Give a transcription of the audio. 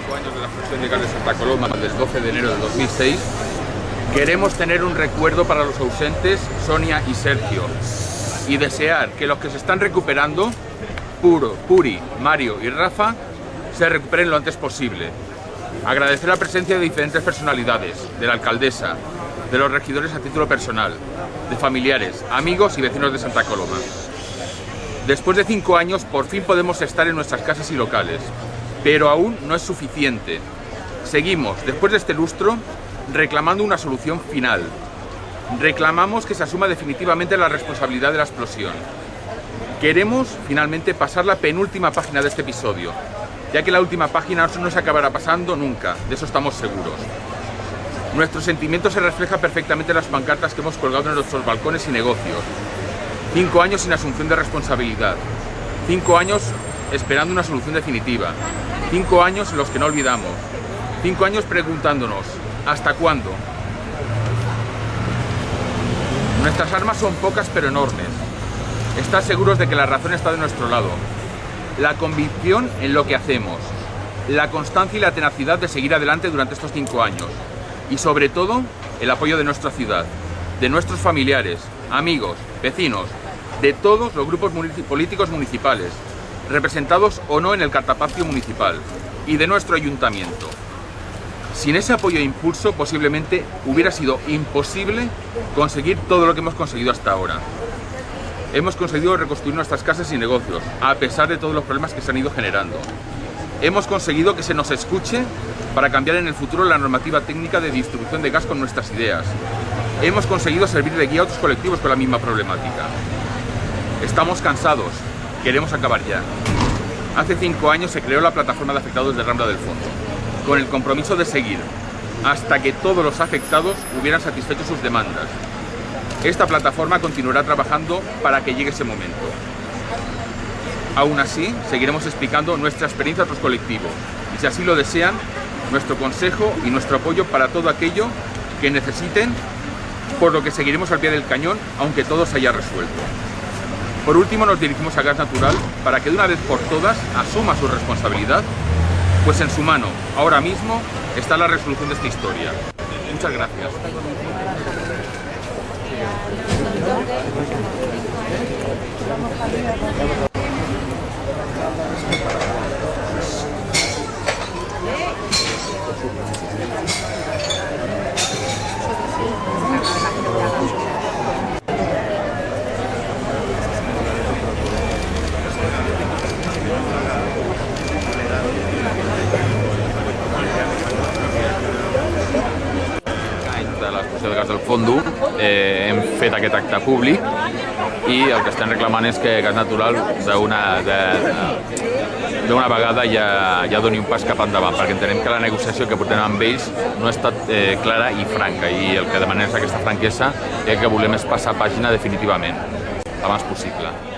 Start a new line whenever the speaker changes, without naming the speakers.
Años de la explosión de gas de Santa Coloma del 12 de enero de 2006, queremos tener un recuerdo para los ausentes Sonia y Sergio y desear que los que se están recuperando, Puri, Mario y Rafa, se recuperen lo antes posible. Agradecer la presencia de diferentes personalidades, de la alcaldesa, de los regidores a título personal, de familiares, amigos y vecinos de Santa Coloma. Después de 5 años, por fin podemos estar en nuestras casas y locales. Pero aún no es suficiente. Seguimos, después de este lustro, reclamando una solución final. Reclamamos que se asuma definitivamente la responsabilidad de la explosión. Queremos, finalmente, pasar la penúltima página de este episodio, ya que la última página no se acabará pasando nunca, de eso estamos seguros. Nuestro sentimiento se refleja perfectamente en las pancartas que hemos colgado en nuestros balcones y negocios. 5 años sin asunción de responsabilidad. 5 años esperando una solución definitiva. 5 años en los que no olvidamos. 5 años preguntándonos, ¿hasta cuándo? Nuestras armas son pocas pero enormes. Estar seguros de que la razón está de nuestro lado. La convicción en lo que hacemos. La constancia y la tenacidad de seguir adelante durante estos 5 años. Y sobre todo, el apoyo de nuestra ciudad, de nuestros familiares, amigos, vecinos, de todos los grupos políticos municipales, representados o no en el cartapacio municipal, y de nuestro ayuntamiento. Sin ese apoyo e impulso posiblemente hubiera sido imposible conseguir todo lo que hemos conseguido hasta ahora. Hemos conseguido reconstruir nuestras casas y negocios, a pesar de todos los problemas que se han ido generando. Hemos conseguido que se nos escuche para cambiar en el futuro la normativa técnica de distribución de gas con nuestras ideas. Hemos conseguido servir de guía a otros colectivos con la misma problemática. Estamos cansados. Queremos acabar ya. Hace 5 años se creó la plataforma de afectados de Rambla del Fondo, con el compromiso de seguir hasta que todos los afectados hubieran satisfecho sus demandas. Esta plataforma continuará trabajando para que llegue ese momento. Aún así, seguiremos explicando nuestra experiencia a otros colectivos y, si así lo desean, nuestro consejo y nuestro apoyo para todo aquello que necesiten, por lo que seguiremos al pie del cañón, aunque todo se haya resuelto. Por último, nos dirigimos a Gas Natural para que de una vez por todas asuma su responsabilidad, pues en su mano, ahora mismo, está la resolución de esta historia. Muchas gracias. De Gas del Fondo hem fet aquest acte públic i el que estem reclamant és que Gas Natural d'una vegada ja doni un pas cap endavant, perquè entenem que la negociació que portem amb ells no ha estat clara i franca, i el que demanem és aquesta franquesa i el que volem és passar pàgina definitivament, abans possible.